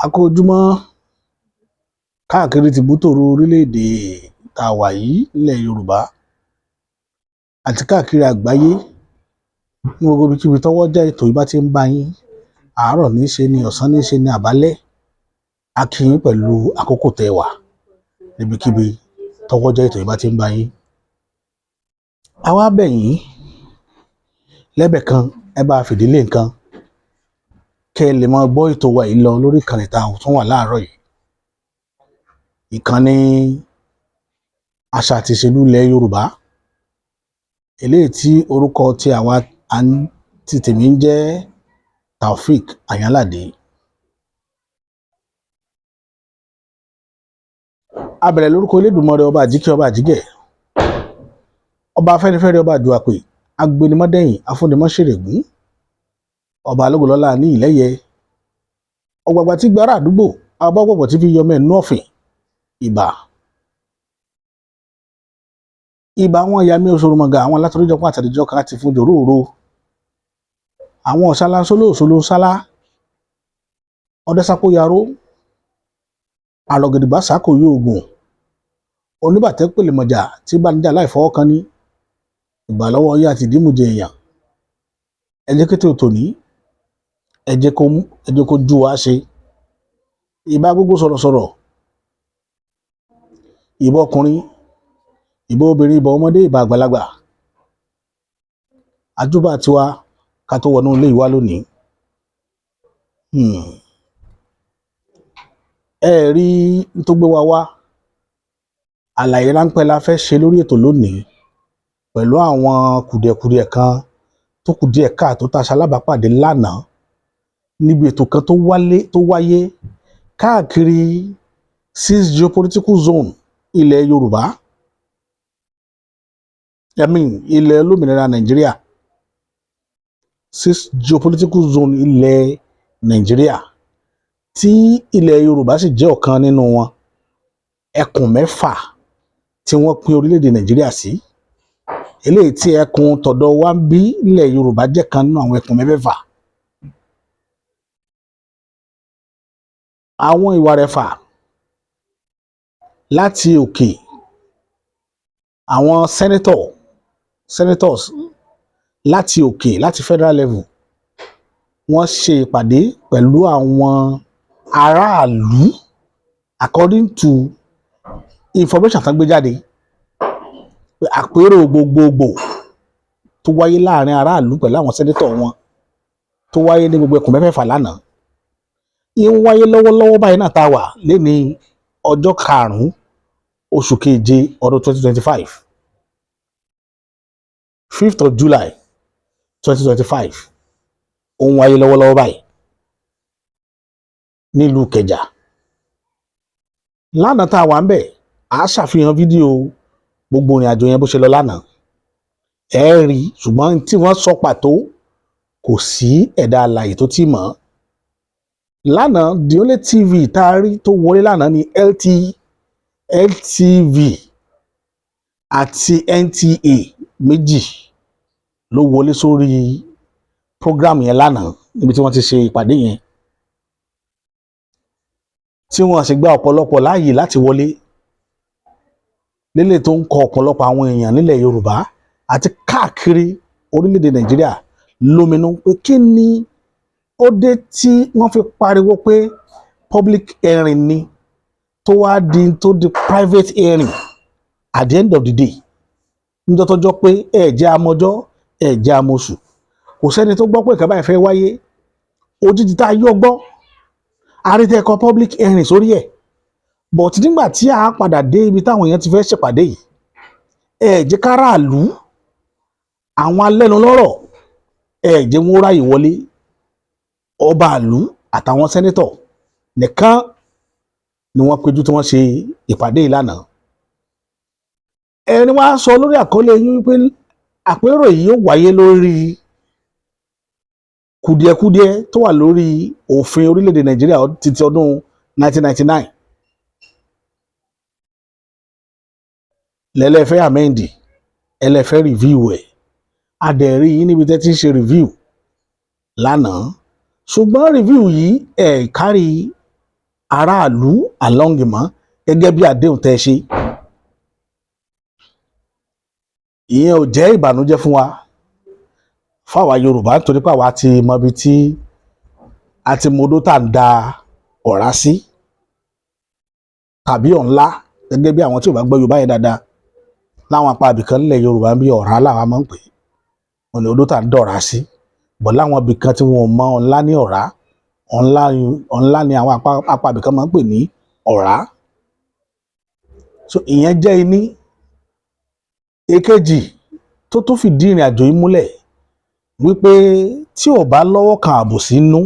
A kú ojúmọ́ káàkiri tìbútòrò orílẹ̀-èdè tá a wà yìí nílẹ̀ Yorùbá àti káàkiri àgbáyé ní gbogbo ibikíbi tọ́wọ́jà ètò yìí bá ti ń bá yín, àárọ̀ ní í ṣe ni, ọ̀sán ní í ṣe ni, àbálẹ́. A kí yín pẹ̀lú àkókò tẹ́ wà níbikíbi tọ́wọ́jà ètò yìí bá ti ń bá yín. A wá bẹ̀ yín lẹ́bẹ̀ kan, ẹ bá fìdílé nǹkan kẹ́ ẹ lè máa gbọ́ ètò wa yìí lọ lórí ìkànnì tá a tún wà láàárọ̀ yìí. Ìkànnì Àṣà àti Ìṣèlú ilẹ̀ Yorùbá, eléyìí tí orúkọ tí àwa tí tèmi ń jẹ́ Taofeek Ayanlade. A bẹ̀rẹ̀ lórúkọ Elédùmarè, ọba àjíkẹ́, ọba àjígẹ̀, ọba afẹ́nifẹ́re, ọba àjùàpè, agbenimọ́dẹ̀yìn, afúnimọ́ṣèrègún, ọba alógúnlọ́lá ní ìlẹ́yẹ, ọ̀gbàgbà tí gbára àdúgbò, abọ́gbọ̀gbọ̀ tí fi yọmọ ẹ̀nú ọ̀fìn. Ìbà àwọn ìyá mi òṣòròmọ̀gà, àwọn alátọ̀ríjọpọ̀ àtàdíjọ́ kan láti fún jòróró, àwọn ọ̀sálá sólóòsóló sálá, ọdẹ́sákó yaró, àlọ́gẹ̀dìgbà sákò yóò gùn, oníbàtẹ́ pèlè mọ̀jà tí bá níjà láì fọwọ́ kan ní. Ìbà lọ́wọ́ yá àti ìdímùjẹ èèyàn. Ẹ jẹ́ kété òtòní, ẹ jẹ́ kó jú wa ṣe. Ìbà gbogbo sọ̀rọ̀sọ̀rọ̀, ìbà ọkùnrin, ìbà obìnrin, ìbà ọmọdé, ìbà àgbàlagbà. Àjúbà tiwa ká tó wọnú ilé ìwá lónìí. Ẹ rí tó gbé wa wá, àlàyé ráńpẹ́ la fẹ́ ṣe lórí ètò lónìí pẹ̀lú àwọn kùdìẹ̀kudiẹ kan tó kù díẹ̀ káàtó tá a ṣalábàápàdé lánàá níbi ètò kan tó wáyé káàkiri 6 geopolitical zone ilẹ̀ Yorùbá, ilẹ̀ olómìnira Nàìjíríà, 6 geopolitical zone ilẹ̀ Nàìjíríà tí ilẹ̀ Yorùbá sì jẹ́ ọ̀kan nínú wọn. Ẹkùn 6 tí wọ́n pín orílẹ̀-èdè Nàìjíríà sí, eléyìí tí ẹkùn tọ̀dọ̀ wa ń bí ilẹ̀ Yorùbá jẹ́ kan nínú àwọn ẹkùn 6. Àwọn ìwà rẹ̀fà láti òkè, àwọn senators láti òkè, láti federal level, wọ́n ṣe ìpàdé pẹ̀lú àwọn aráàlú according to information tán gbé jáde. Àpérò gbogbogbò tó wáyé láàrin aráàlú pẹ̀lú àwọn senator wọn tó wáyé ní gbogbo ẹkùn 6 lánàá. Ń wáyé lọ́wọ́lọ́wọ́ báyìí náà tá a wà léni ọjọ́ 5 oṣù keje ọdún 2025, 5th of July 2025. Ó ń wáyé lọ́wọ́lọ́wọ́ báyìí nílùú Ìkẹjà. Lánàá tá a wà ń bẹ̀, a ṣàfihàn fídíò gbogbo ìrìn àjò yẹn bó ṣe lọ lánàá. Ẹ rí, ṣùgbọ́n tí wọ́n sọ pàtó kò sí ẹ̀dá alààyè tó ti mọ̀. Lánàá the only TV tá a rí tó wọlé lánàá ni LTV àti NTA méjì ló wọlé sórí program yẹn lánàá níbi tí wọ́n ti ṣe ìpàdé yẹn, tí wọ́n sì gba ọ̀pọ̀lọpọ̀ láàyè láti wọlé, lélẹ̀ tó ń kọ ọ̀pọ̀lọpọ̀ àwọn èèyàn nílẹ̀ Yorùbá àti káàkiri orílẹ̀-èdè Nàìjíríà lóminú pé kí ni ó dé tí wọ́n fi pariwo pé public hearing ni tó wá di private hearing at the end of the day. Níjọ́ tọ́jọ́ pé ẹ̀jẹ̀ amọjọ́, ẹ̀jẹ̀ amọ̀ṣù, kò sẹ́ni tó gbọ́ pé ìkàbá ìfẹ́ wáyé. Òjijì tá a yọ gbọ́, àrítẹ́kọ̀ public hearing sórí ẹ̀. But nígbà tí a padà dé ibi táwọn èèyàn ti fẹ́ ṣèpàdé yìí, ẹ̀jẹ̀ káràlú, àwọn alẹ́nulọ́rọ̀, ẹ̀jẹ̀ wọn ráyè wọlé. Ọba ìlú àtàwọn sẹ́nétọ̀ nìkan ni wọ́n péjú tí wọ́n ṣe ìpàdé ìlànà. Ẹni wá sọ lórí àkọlé yín wípé àpérò yìí yóò wáyé lórí kùdìẹ̀kudiẹ tó wà lórí òfin orílẹ̀-èdè Nàìjíríà títí ọdún 1999. Lẹ́lẹ́fẹ́ àmẹ́ǹdì, ẹlẹ́fẹ́ review ẹ̀. Adẹ̀rí yìí níbi tẹ́ ti ń ṣe review lánàá. Ṣùgbọ́n review yìí kárí aráàlú àlọ́ngìmọ́ gẹ́gẹ́ bí àdéhùn tẹ́ ṣe. Ìyẹn ò jẹ́ ìbànújẹ́ fún wa fáwa Yorùbá nítorí pé àwa ti mọ ibi tí a ti mọ odó tá à ń da ọ̀rá sí tàbí ọ̀nlá gẹ́gẹ́ bí àwọn tí ò bá gbọ́ Yorùbá yẹn dáadáa láwọn apá ibìkan nílẹ̀ Yorùbá bí ọ̀rá làwa máa ń pè é, wọn ni odó tá à ń dọ̀rá sí, bọ̀ láwọn ibìkan tí wọn ò mọ ọ̀nlá ní ọ̀rá, ọ̀nlá ni àwọn apá ibìkan máa ń pè ní ọ̀rá. So ìyẹn jẹ́ iní. Èkejì tó tún fìdí ìrìn àjò yìí múlẹ̀ wípé tí ò bá lọ́wọ́ kan àbòsí nú,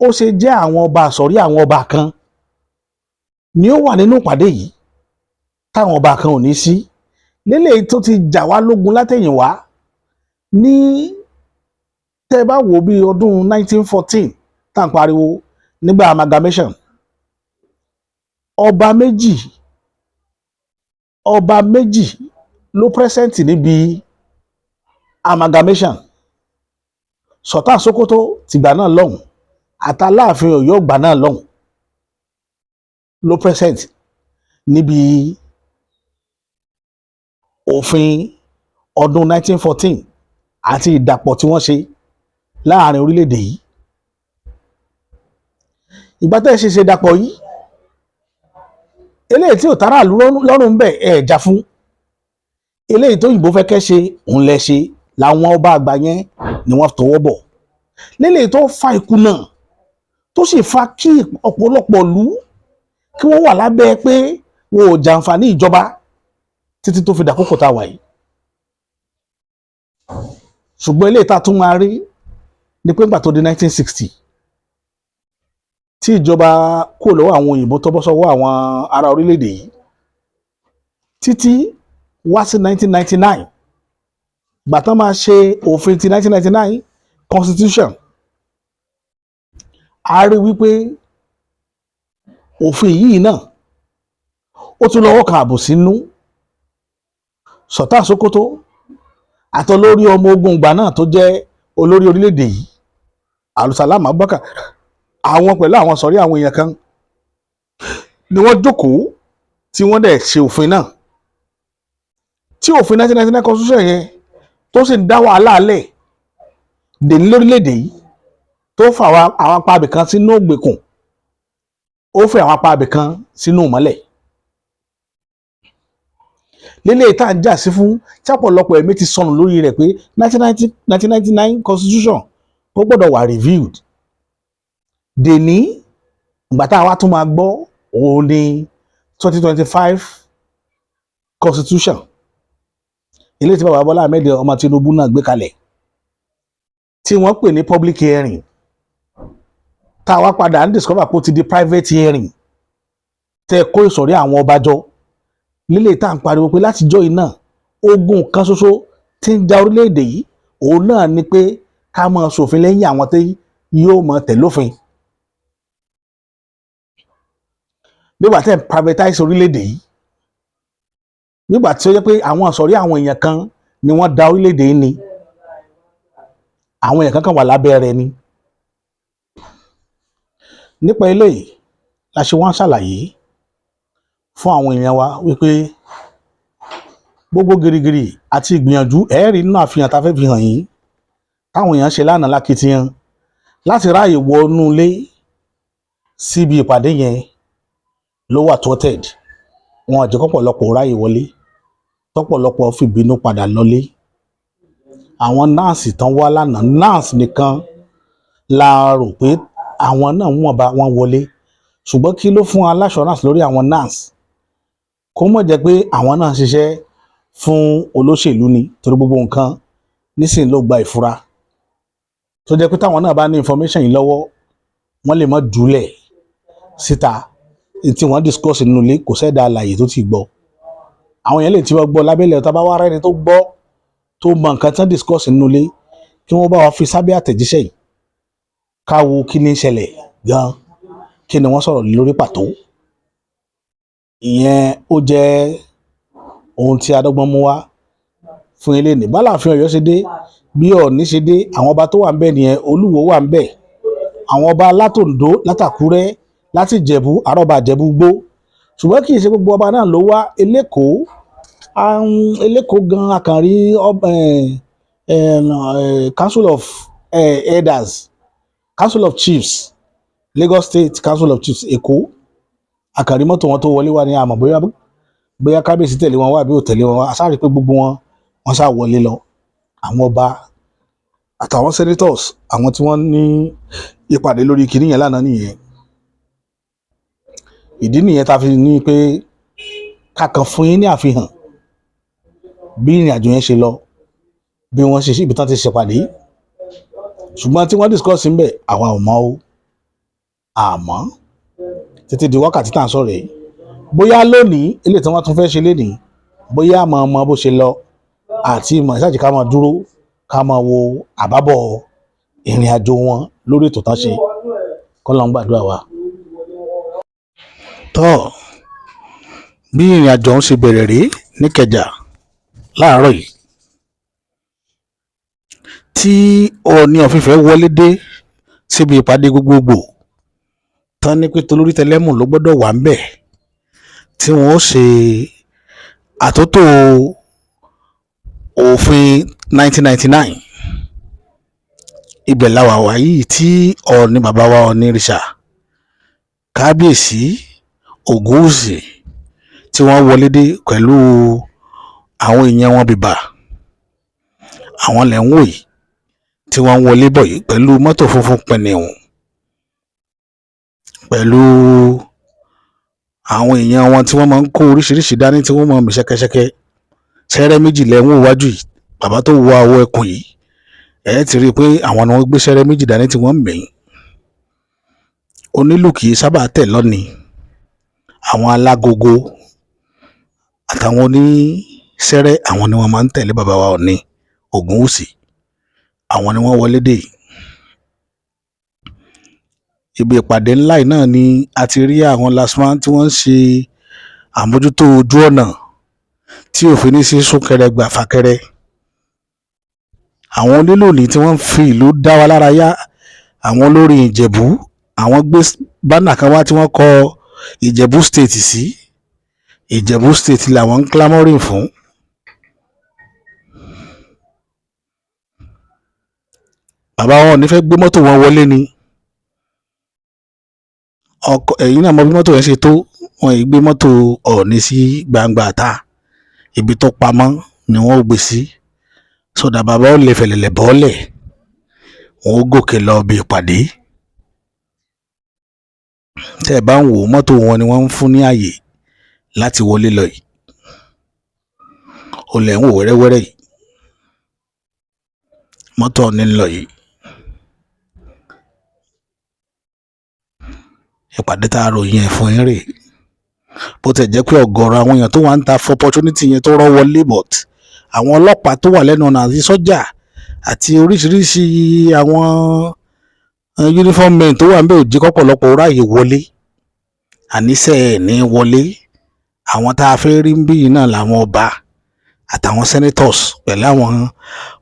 ó ṣe jẹ́ àwọn ọba àsọ̀rí àwọn ọba kan ni ó wà nínú ìpàdé yìí táwọn ọba kan ò ní sí. Lélẹ́yìí tó ti jà wá lógun látẹ̀yìnwá ní tẹ́ bá wò bí ọdún 1914 tá à ń pariwo nígbà amalgamation, ọba méjì ló present níbi amalgamation. Sultan Sokoto tìgbà náà lọ́hùn àtàláàfin Ọ̀yọ́ ìgbà náà lọ́hùn ló present níbi òfin ọdún 1914 àti ìdàpọ̀ tí wọ́n ṣe láàrin orílẹ̀-èdè yìí. Ìgbà tẹ́ ṣe ìdàpọ̀ yìí, eléyìí tí ò táràlú lọ́rùn bẹ̀ ẹ̀ jà fún, eléyìí tó yìnbó fẹ́ kẹ́ ṣe òun lẹ ṣe, làwọn ọba àgbà yẹn ni wọ́n tọwọ́ bọ̀. Lélẹ́yìí tó fa ìkùnà tó sì fa kí ọ̀pọ̀lọpọ̀ ìlú kí wọ́n wà lábẹ́ pé wọn ò jàǹfààní ìjọba títí tó fi dàkókò tá a wà yìí. Ṣùgbọ́n eléyìí tá a tún máa rí ni pé nígbà tó di 1960 tí ìjọba kò lọ́wọ́ àwọn òyìnbó tó bọ́ sọ́wọ́ àwọn ará orílẹ̀-èdè yìí títí wá sí 1999, ìgbà tán máa ṣe òfin ti 1999 constitution, a rí wípé òfin yìí náà ó tún lọ́wọ́ kan àbòsí nú. Sultan Sokoto àtọlórí ọmọ ogun ìgbà náà tó jẹ́ olórí orílẹ̀-èdè yìí Abdulsalam Abubakar, àwọn pẹ̀lú àwọn sọ̀rí àwọn èèyàn kan ni wọ́n jókòó tí wọ́n dẹ̀ ṣe òfin náà, tí òfin 1999 constitution yẹn tó sì ń dá wàhálà lẹ̀ dèní lórílẹ̀-èdè yìí, tó fà àwọn apá ibìkan sínú ògbèkùn, ó fẹ́ àwọn apá ibìkan sínú ìmọ́lẹ̀. Lélẹ́yìí tá à ń jà sí fún tí ọ̀pọ̀lọpọ̀ ẹ̀mí ti sọnù lórí rẹ̀ pé 1999 constitution ó gbọ́dọ̀ wà reviewed. Dèní ìgbà tá a wá tún máa gbọ́ òun ni 2025 constitution, ilé tí bàbá Bọ́lá Ahmed ọmọ Tinubu náà gbé kalẹ̀ tí wọ́n pè ní public hearing, tá a wá padà ń discover pé ó ti di private hearing tẹ́ kó ìsọ̀rí àwọn ọba jọ. Lílé tá à ń pariwo pé látijọ́ yìí náà ogun kan ṣoṣo tí ń ja orílẹ̀-èdè yìí òun náà ni pé ká máa ṣòfin lẹ́yìn àwọn tí yóò máa tẹ̀lófin. Nígbà tẹ́ ń privatize orílẹ̀-èdè yìí, nígbà tí ó jẹ́ pé àwọn ìsọ̀rí àwọn èèyàn kan ni wọ́n da orílẹ̀-èdè yìí ni, àwọn èèyàn kan wà lábẹ́ rẹ̀ ni. Nípa eléyìí la ṣe wọ́n ṣàlàyé fún àwọn èèyàn wa wípé gbogbo girigiri àti ìgbìyànjú ẹ̀ẹ́rì nínú àfihàn tá a fẹ́ fi hàn yín táwọn èèyàn ṣe lánàá lákìtìyàn láti ráàyè wọnú ilé síbi ìpàdé yẹn ló wà thwarted. Wọn àjẹ́ kọ́pọ̀lọpọ̀ ráàyè wọlé, tọ́pọ̀lọpọ̀ fi bínú padà lọlé. Àwọn nọ́ọ̀sì tán wá lánàá, nọ́ọ̀sì nìkan la rò pé àwọn náà wọ́n bá wọn wọlé, ṣùgbọ́n kí ló fún aláṣọ́ránsì lórí àwọn nọ́ọ̀sì? Kó mọ̀ jẹ́ pé àwọn náà ṣiṣẹ́ fún olóṣèlú ni, torí gbogbo nǹkan nísìnyí ló gba ìfura, tó jẹ́ pé táwọn náà bá ní information yìí lọ́wọ́ wọ́n lè má jùlẹ̀ síta tí wọ́n discuss nínú ilé, kò sẹ́dá àlàyé tó ti gbọ́. Àwọn yẹn lè ti wá gbọ́ lábẹ́lẹ̀, tá bá wá rẹ́ni tó gbọ́ tó mọ nǹkan tí wọ́n discuss nínú ilé kí wọ́n bá wa fi sábẹ́ àtẹ̀jíṣẹ́ yìí ká wo kí ni ìṣẹ̀lẹ̀ gan, kí ni wọ́n sọ̀rọ̀ lórí pàtó. Ìyẹn ó jẹ́ ohun tí adọ́gbọ́n mú wá fún ilé ní báláàfin Ọ̀yọ́ ṣe dé, bí Ọọ̀ni ṣe dé, àwọn ọba tó wà ń bẹ̀ nìyẹn, Olúwo wà ń bẹ̀, àwọn ọba látòǹdó látàkúrẹ́ láti Ìjẹ̀bú àrọ́bà Ìjẹ̀bú gbó ṣùgbọ́n kì í ṣe gbogbo ọba náà ló wá eléko gan akànrí council of elders council of chiefs Lagos State Council of Chiefs Èkó akànrí mọ́tò wọn tó wọlé wá ní àmọ́ bóyá kábíyèsí tẹ̀lé wọn wá àbí ò tẹ̀lé wọn wá aṣáájú pé gbogbo wọn ṣá wọlé lọ àwọn ọba àtàwọn senators àwọn tí wọ́n ní ìpàdé lórí kinní yẹn lánàá nìyẹn ìdí nìyẹn tá a fi ní pé kàkàn fún yín ní àfihàn bí ìrìn àjò yẹn ṣe lọ bí wọ́n ṣe ibi tán ti ṣèpàdé ṣùgbọ́n tí wọ́n discuss ń bẹ̀ àwa ò mọ̀ o àmọ́ títí di wákàtí tá à ń sọ̀rọ̀ yìí bóyá lónìí eléyìí tí wọ́n tún fẹ́ ṣe lénìí bóyá àmọ́ ọmọ bó ṣe lọ àti ìmọ̀ ìṣáàjì ká máa dúró ká máa wo àbábọ̀ ìrìn àjò wọn lórí ètò tán ṣe kọ́ ló ń gbàdúrà wa. tọ́ bí ìrìn àjò ọ̀hún ṣe bẹ̀rẹ̀ rí níkẹjà láàárọ̀ yìí tí Ọọ̀ni of Ifẹ̀ wọlé dé síbi ìpàdé gbogbogbò tán ní pé tolórí tẹlẹ́mù ló gbọ́dọ̀ wà ń bẹ̀ tí wọ́n ó ṣe àtúntò òfin 1999 ibẹ̀ làwà wáyé tí Ọọ̀ni bàbá wa Ọ̀nìrìṣà kábíyèsí Ògúnwùsì tí wọ́n wọlé dé pẹ̀lú àwọn èèyàn wọn bìbà àwọn lẹ̀ ń wò yìí tí wọ́n wọlé bọ̀ yìí pẹ̀lú mọ́tò funfun pẹ̀nẹ̀hùn pẹ̀lú àwọn èèyàn wọn tí wọ́n máa ń kó oríṣiríṣi dání tí wọ́n máa ń mì ṣẹ́kẹ́ṣẹ́kẹ́ sẹ́rẹ́ méjì lẹ́wọ̀n iwájú yìí bàbá tó wọ àwọ̀ ẹkùn yìí ẹ̀ ti rí i pé àwọn ni wọ́n gbé sẹ́rẹ́ méjì dání tí wọ́n ń mì onílù kì í sábà tẹ̀ lọ́ni àwọn alágogo àtàwọn onísẹ́rẹ́ àwọn ni wọ́n máa ń tẹ̀lé bàbá wa Ọọ̀ni Ògúnwùsì àwọn ni wọ́n wọlé dé ibi ìpàdé ńlá yìí náà ni a ti rí àwọn lasman tí wọ́n ń ṣe àmójútó ojú ọ̀nà tí òfin ní sí súnkẹrẹ gbà fàkẹrẹ àwọn onílòní tí wọ́n ń fi ìlú dá wa lára yá àwọn olórin Ìjẹ̀bú àwọn gbé bánà kan wá tí wọ́n kọ Ìjẹ̀bú state sí Ìjẹ̀bú state làwọn ń clamoring fún bàbá wọn ò ní fẹ́ gbé mọ́tò wọn wọlé ni ọkọ ẹ̀yìn náà mọ bí mọ́tò yẹn ṣe tó wọn yìí gbé mọ́tò Ọọ̀ni sí gbangba ta ibi tó pamọ́ ni wọ́n gbé sí sódà bàbá ó lè fẹ̀lẹ̀lẹ̀ bọ́ọ̀lẹ̀ wọn ó gòkè lọ bí ìpàdé tẹ́ ẹ bá ń wò mọ́tò wọn ni wọ́n ń fún ní àyè láti wọlé lọ yìí ó lẹ̀ ń wò wẹ́rẹ́wẹ́rẹ́ yìí mọ́tò Ọọ̀ni ń lọ yìí ìpàdé tá a ròyìn ẹ̀ fún yín rè bó tẹ̀ jẹ́ pé ọ̀gọ̀rọ̀ àwọn èèyàn tó wà ń ta for opportunity yẹn tó rọ́ wọlé but àwọn ọlọ́pàá tó wà lẹ́nu ọ̀nà àti sọ́jà àti oríṣiríṣi àwọn uniform men tó wà ń bẹ̀ ò jẹ́ kọ́pọ̀lọpọ̀ ráàyè wọlé àníṣe ẹ̀ ní wọlé àwọn tá a fẹ́ rí ń bí yìí náà làwọn ọba àtàwọn senators pẹ̀lú àwọn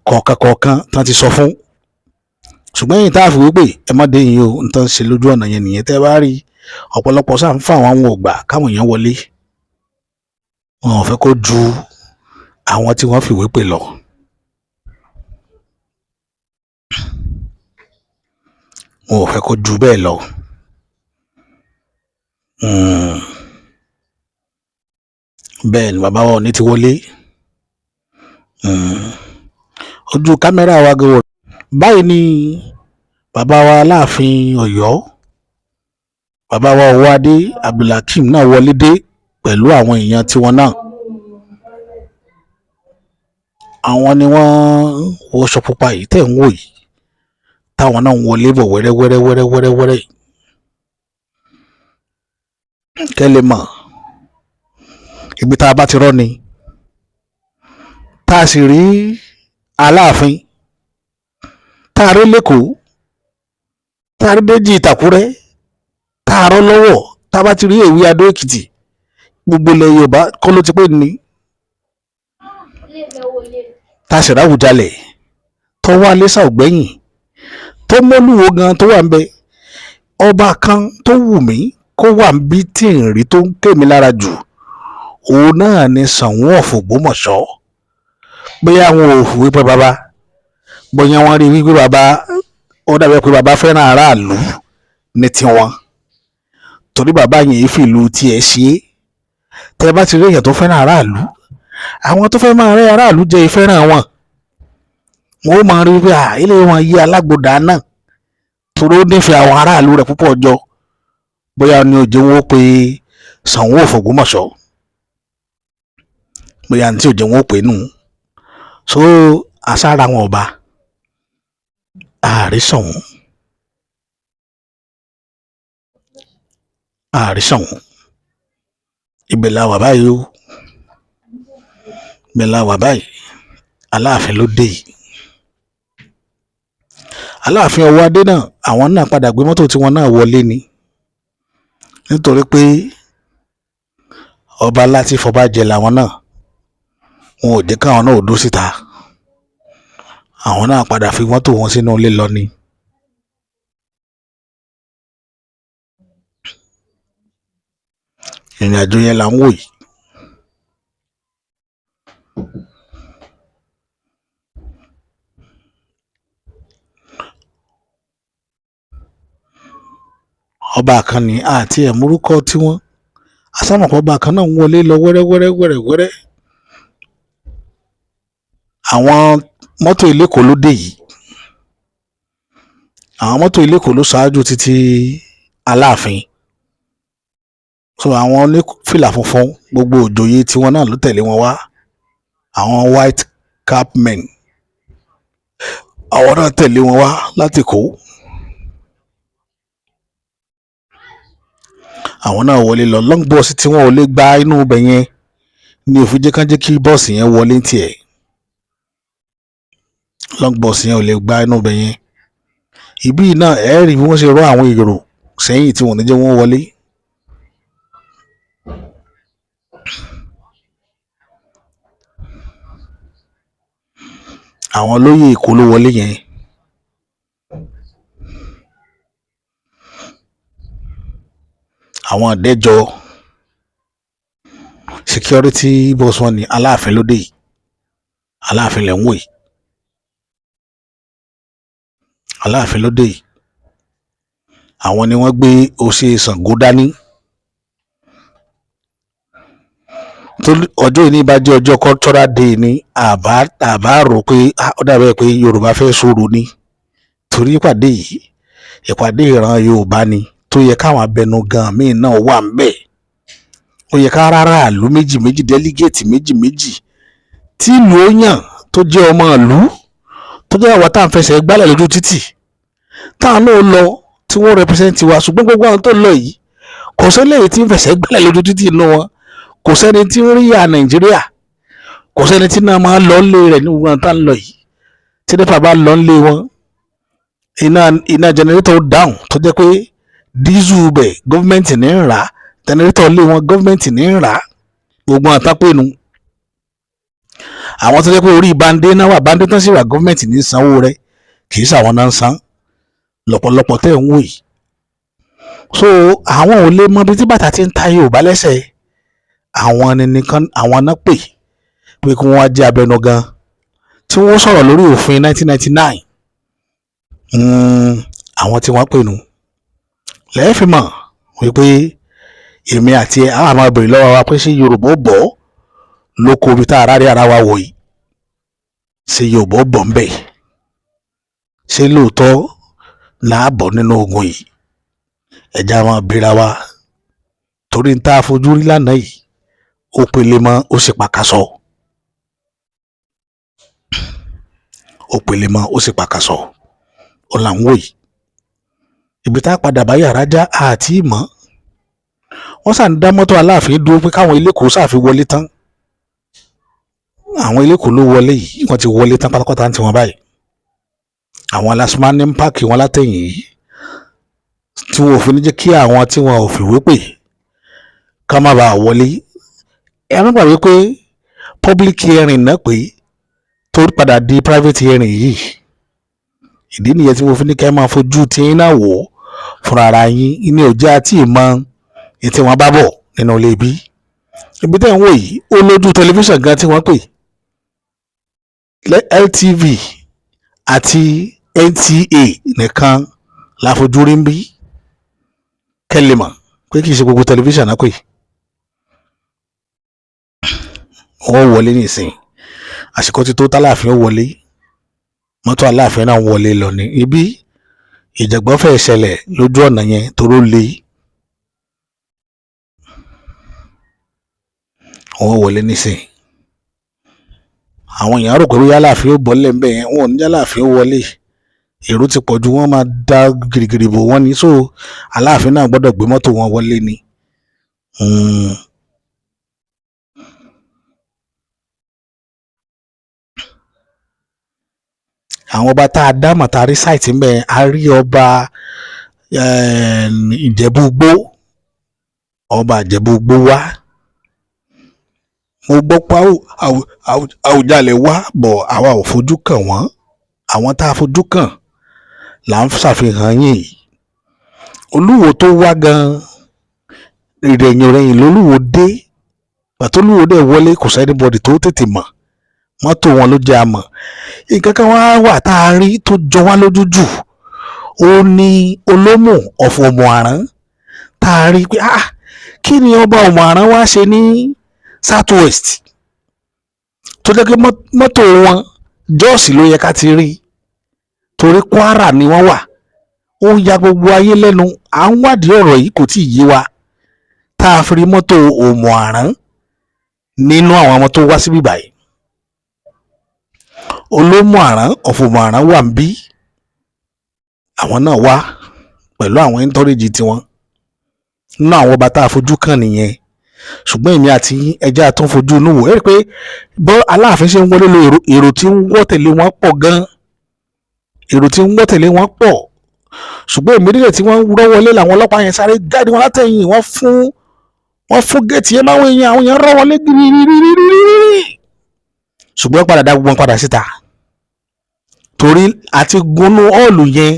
kọ̀ọ̀kan tán ti sọ fún ṣùgbọ́n yìí tá a fi wípé ẹ má dé yìí o n tán ṣe lójú ọ̀nà yẹn nìyẹn tẹ́ bá rí ọ̀pọ̀lọpọ̀ sáà ń fà àwọn ògbà káwọn èèyàn wọlé wọn ò fẹ́ kó ju àwọn tí wọ́n fìwé pè lọ. wọn ò fẹ́ kó ju bẹ́ẹ̀ lọ. bẹ́ẹ̀ ni bàbá wa Ọọ̀ni ti wọlé ojú kámẹ́rà wa gbọ́ báyìí ni bàbá wa Aláàfin Ọ̀yọ́ bàbá wa Ọwọ́adé Abdulhakeem náà wọlé dé pẹ̀lú àwọn èèyàn tiwọn náà àwọn ni wọ́n wọṣọ pupa yìí tẹ̀ ń wò yìí táwọn náà ń wọlé bọ̀ wẹ́rẹ́wẹ́rẹ́ kẹ́lẹ́ mọ̀ ibi tá a bá ti rọ́ ni tá a sì rí Aláàfin tá a rí lẹ́kọ̀ọ́ tá a rí Déjì Ìtàkúrẹ́ tá a rọ́ lọ́wọ́ tá a bá ti rí Èwe Adó Èkìtì gbogbo ilẹ̀ Yorùbá kọ́ ló ti pé ní tá a sì ráwùjalẹ̀ tó wá lẹ́sà ògbẹ́yìn tó mọ́lúwo gan tó wà ń bẹ ọba kan tó wù mí kó wà níbi tí ń rí tó ń ké mi lára jù òun náà ni Ṣàngó of Ògbómọ̀ṣọ́. Bóyá àwọn ò wípé bàbá, bóyá wọ́n rí wípé bàbá, ó dàbí pé bàbá fẹ́ràn aráàlú ní tiwọn, torí bàbá yẹn fi ìlú tiẹ̀ ṣe é. Tẹ́ bá ti rí èèyàn tó fẹ́ràn aráàlú, àwọn tó fẹ́ máa rẹ́ aráàlú jẹ́ ìfẹ́ràn wọn. Wọ́n ó máa rí wípé ilé wọn yí alágbòdà náà torí ó nífẹ̀ẹ́ àwọn aráàlú rẹ̀ púpọ̀ jọ. Bóyá ni òjò wọn ó pe Ṣàngó of Ògbómọ̀ṣọ́, bóyá ní tí òjò wọn ó pè nù. So àṣàrà wọn ọba ààrí Ṣàngó ibẹ̀ la wà báyìí o, ibẹ̀ la wà báyìí. Aláàfin ló dé yìí. Aláàfin ọwọ́ adé náà, àwọn náà padà gbé mọ́tò tiwọn náà wọlé ni, nítorí pé ọba láti fọba jẹ làwọn náà, wọn ò jẹ́ káwọn náà ò dó síta. Àwọn náà padà fi mọ́tò wọn sínú ilé lọ ni. Ìrìn àjò yẹn là ń wò yìí. Ọba kan ní àti ẹ̀múrúkọ tiwọn, asámọ̀pọ̀ ọba kan náà ń wọlé lọ wẹ́rẹ́wẹ́rẹ́. Àwọn mọ́tò Ilékòó ló dé yìí. Àwọn mọ́tò Ilékòó ló ṣáájú títí Aláàfin. So àwọn onífìlà funfun gbogbo òjòyè tiwọn náà ló tẹ̀lé wọn wá. Àwọn white cap men, àwọn náà tẹ̀lé wọn wá láti Èkó. Àwọn náà wọlé lọ. Long bus tí wọn ò lè gba inú ibẹ̀ yẹn ni òfin jẹ́ kí bọ́ọ̀sì yẹn wọlé tiẹ̀. Long bus yẹn ò lè gba inú ibẹ̀ yẹn. Ibí náà rí bí wọ́n ṣe rọ́ àwọn èrò sẹ́yìn tí wọ́n ní jẹ́ wọ́n wọlé. Àwọn olóyè Èkó ló wọlé yẹn. Àwọn àdẹ́jọ security boss wọn ni Aláàfin ló dé yìí. Aláàfin lẹ̀ ń wò yìí. Aláàfin ló dé yìí. Àwọn ni wọ́n gbé òṣè Ṣàngó dání. Ọjọ́ ìní bá jẹ́ ọjọ́ cultural day ni àbá rò pé ó dàbẹ̀ pé Yorùbá fẹ́ sọ̀rọ̀ ni, torí ìpàdé yìí ìpàdé ìran Yorùbá ni tó yẹ káwọn abẹnugan míì náà wà ń bẹ̀. Ó yẹ ká rárá ìlú méjì delegate méjì tí ìlú ó yàn tó jẹ́ ọmọ ìlú, tó jẹ́ àwọn tá à ń fẹsẹ̀ gbálẹ̀ lójú títì táwọn náà lọ tí wọ́n represent wa. Ṣùgbọ́n gbogbo àwọn tó lọ yìí kò sẹ́lẹ̀ tí ń fẹsẹ̀ gbálẹ̀ lójú títì inú wọn, kò sẹ́ni tí ń rí ya Nàìjíríà, kò sẹ́ni tí náà máa lọ lé rẹ̀ ní gbogbo àwọn tá ń lọ yìí. Tí nípa bá lọ lé wọn, iná jẹnẹrétọ̀ dáhùn tó jẹ́ pé dísù bẹ̀ gọ́fìmẹ̀ntì ní ń rà, jẹnẹrétọ̀ lé wọn gọ́fìmẹ̀ntì ní ń rà, gbogbo àwọn tápẹ́nu. Àwọn tó jẹ́ pé orí bande náà wà, bande tán sì wà, gọ́fìmẹ̀ntì ní sanwó rẹ̀, kì í ṣàwọn náà ń san lọ́pọ̀lọpọ̀ tẹ́ ń wò yìí. So àwọn ò lè mọ ibi tí bàtà ti ń ta Yorùbá lẹ́sẹ̀. Àwọn nìkan àwọn náà pè kí wọ́n wá jẹ́ abẹnugan tí wọ́n sọ̀rọ̀ lórí òfin 1999. Àwọn tí wọ́n pè nù lẹ́ẹ̀fì mọ̀ wípé èmi àti àwọn àmọ́ ìbèrè lọ́wọ́ wa pé ṣé Yorùbá ó bọ̀ lóko ibi tá a rárí ara wa wò yìí, ṣé Yorùbá ó bọ̀ ń bẹ̀, ṣé lóòótọ́ láàbọ̀ nínú ogun yìí. Ẹja máa bèèrè wa torí ń tá a fojú rí lánàá yìí ó pele mọ́ ó sì pàkàṣọ. Ó pele mọ́ ó sì pàkàṣọ. Ó là ń wò yìí. Ibi tá a padà bá yàrá já àti ìmọ̀. Wọ́n sàn dá mọ́tò Aláàfin dúró pé káwọn Ilékòó ṣàfi wọlé tán. Àwọn Ilékòó ló wọlé yìí, wọ́n ti wọlé tán pátápátá tí wọ́n báyìí. Àwọn alásùnmá ní páàkì wọn látẹ̀yìn yìí tí wọn ò fi ní jẹ́ kí àwọn tí wọn ò fìwé pè ká má bàa wọlé. Ẹ má gbàgbé pé public hearing náà pé tó padà di private hearing yìí. Ìdí nìyẹn tí mo fi ní kẹ́ máa fojú tí yín náà wò fúnra ara yín. Ní ọjà tí ìmọ̀ ní tí wọ́n bá bọ̀ nínú ilé ibi tẹ́ ń wò yìí ó lójú tẹlifíṣàn gan tí wọ́n pè LTV àti NTA nìkan la fojú rí ń bí kẹ́lẹ́ mọ̀ pé kì í ṣe gbogbo tẹlifíṣàn náà pè. wọ́n wọlé nísìnyí àsìkò tí tó tálàfin ó wọlé mọ́tò aláàfin náà wọlé lọ ní ibi ìjàgbọ́n fẹ́ ṣẹlẹ̀ lójú ọ̀nà yẹn toró le. wọ́n wọlé nísìnyí àwọn èèyàn rò pé bóyá aláàfin ó bọ́lẹ̀ ń bẹ̀ yẹn wọn ò ní aláàfin ó wọlé èrò ti pọ̀ ju wọ́n máa dá gìrìgìrì bò wọ́n ní so aláàfin náà gbọ́dọ̀ gbé mọ́tò wọn wọlé ni. àwọn ọba tá a dá màtàrí sáìtì ń bẹ a rí ọba ìjẹ̀bú-gbó ọba ìjẹ̀bú-gbó wá mo gbọ́ pé Àwùjalẹ̀ wá bọ̀ àwa ò fojú kàn wọ́n àwọn tá a fojú kàn là ń ṣàfihàn yìí. Olúwo tó wá gan ìrẹ̀yìn lolúwo dé pàtó olúwo dẹ̀ wọlé kò sẹ́nibọ̀dì tó tètè mọ̀ mọ́tò wọn ló jẹ́ àmọ́ nǹkan kan wá wà tá a rí tó jọ wá lójú jù ó ní Olómù of Òmù-àrán tá a rí pé kí ni ọba Òmù-àrán wá ṣe ní South West tó jẹ́ pé mọ́tò wọn Jọ́ọ̀sì ló yẹ ká ti rí torí Kwara ni wọ́n wà ó ya gbogbo ayé lẹ́nu à ń wádìí ọ̀rọ̀ yìí kò tí ì yé wa tá a fi rí mọ́tò Òmù-àrán nínú àwọn ọmọ tó wá síbí báyìí. Olómù-àrán of Òmù-àrán wà ń bí àwọn náà wá pẹ̀lú àwọn ẹntọ́rẹ́jì tiwọn nínú àwọn ọba tá a fojú kàn nìyẹn ṣùgbọ́n èmi àti ẹjẹ́ àtún fojú inú wò ẹ́ rí i pé bọ́ Aláàfin ṣe ń wọlé lọ èrò tí ń wọ́ tẹ̀lé wọn pọ̀ gan èrò tí ń wọ́ tẹ̀lé wọn pọ̀ ṣùgbọ́n ìmídìrẹ̀ tí wọ́n rọ́ wọlé làwọn ọlọ́pàá yẹn sáré jáde wọn látẹ̀yìn wọ́n fún géètì yẹn máwọn èèyàn àwọn èèyàn rọ́ wọlé gírírírírírí ṣùgbọ́n padà dá gbogbo wọn padà síta torí àti gunú ọ̀ọ̀lù yẹn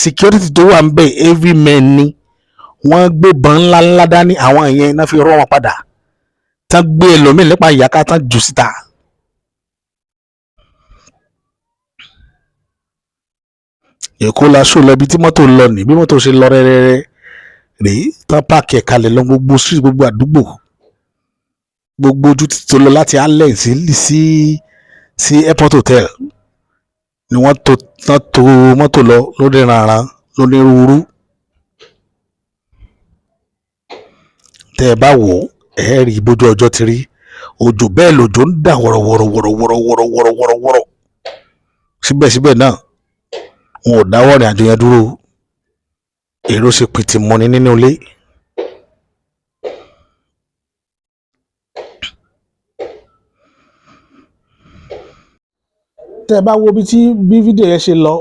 security tó wà ń bẹ̀ every man ni wọ́n gbébọn ńláńlá dání àwọn yẹn náà fi rọ́ wọn padà tán gbé ẹlòmíì nípa ìyàká tán jù síta. Èkó la ṣó lọ ibi tí mọ́tò lọ ní bí mọ́tò ṣe lọ rẹ́rẹ́rẹ́ rèé tán páàkì ẹ̀ka lẹ̀ lọ gbogbo street gbogbo àdúgbò gbogbo ojú títí tó lọ láti allen sí airport hotel ni wọ́n tó mọ́tò lọ lórí ìrànràn lónírúurú. tẹ́ ẹ bá wò ẹ rí bójú ọjọ́ ti rí òjò bẹ́ẹ̀ lòjò ń dà wọ̀rọ̀wọ̀rọ̀ síbẹ̀síbẹ̀ náà wọn ò dáwọ́ rìn àjò yẹn dúró èrò ṣe pìtì mọ́ni nínú ilé. tẹ́ ẹ bá wo bí fídíò yẹn ṣe lọ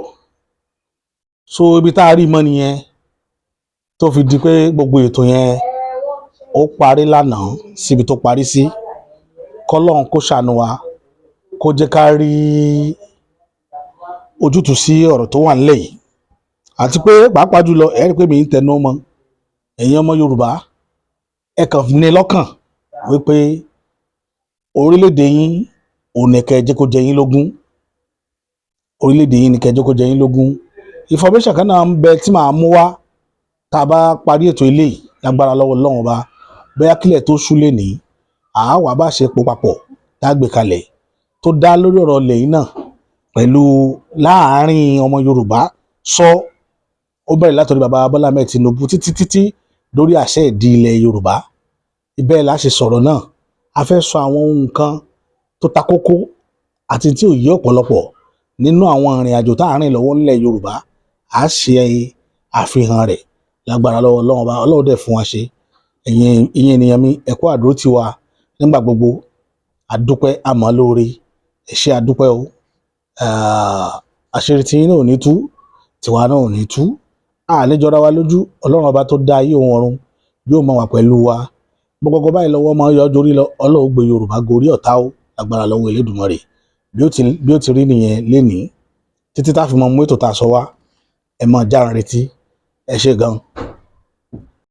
so ibi tá a rí mọ́ nìyẹn tó fi di pé gbogbo ètò yẹn ó parí lánàá síbi tó parí sí kọ́lọ́n kó ṣàánú wa kó jẹ́ ká rí ojútùú sí ọ̀rọ̀ tó wà nílẹ̀ yìí àti pé pàápàá jùlọ ẹ rí pé mi ń tẹnu mọ́ ẹ̀yin ọmọ Yorùbá ẹ kàn ní lọ́kàn wípé orílẹ̀-èdè yín ò ní kẹ́ jẹ́ kó jẹ yín lógún orílẹ̀-èdè yín ní kẹ́ jẹ́ kó jẹ yín lógún information kan náà ń bẹ tí màá mú wá tá a bá parí ètò ilé yìí lágbára lọ́wọ́ Ọlọ́run ọba bóyá kílẹ̀ tó ṣú lè ní àáwá bá ṣe pò papọ̀ dágbé kalẹ̀ tó dá lórí ọ̀rọ̀ ilẹ̀ yìí náà pẹ̀lú láàárín ọmọ Yorùbá ó bẹ̀rẹ̀ látọ̀rí bàbá Bọ́lá Ahmed Tinubu títí lórí àṣẹ ìdí ilẹ̀ Yorùbá ibẹ̀ la ṣe sọ̀rọ̀ náà a fẹ́ sọ àwọn ohun kan tó ta kókó àti tí ò yé ọ̀pọ̀lọpọ̀ nínú àwọn ìrìn àjò tá à ń rìn lọ́wọ́ nílẹ̀ Yorùbá a ṣe àfihàn rẹ̀ lágbára lọ́wọ́ Ọlọ́run ọba Ọlọ́run dẹ̀ fún wa ṣe ìyẹn ènìyàn mi ẹ kú àdúró tì wá nígbà gbogbo àdúpẹ́ àmọ́ lóore ẹ ṣé àdúpẹ́ o àṣírí tí yín náà ò ní tú tiwa náà ò ní tú àlejòra wa lójú Ọlọ́run ọba tó dá ayé òun ọ̀run yóò máa wà pẹ̀lú wa gbogbo báyìí lọ́wọ́ máa yọ ọjọ́ orí lọ Ọlọ́run gbé Yorùbá gorí ọ̀tá o lágbára lọ́wọ́ Elédùmarè bí ó ti rí nìyẹn lénìí títí tá a fi mọ mú ètò tá a sọ wá ẹ máa já retí ẹ ṣé gan.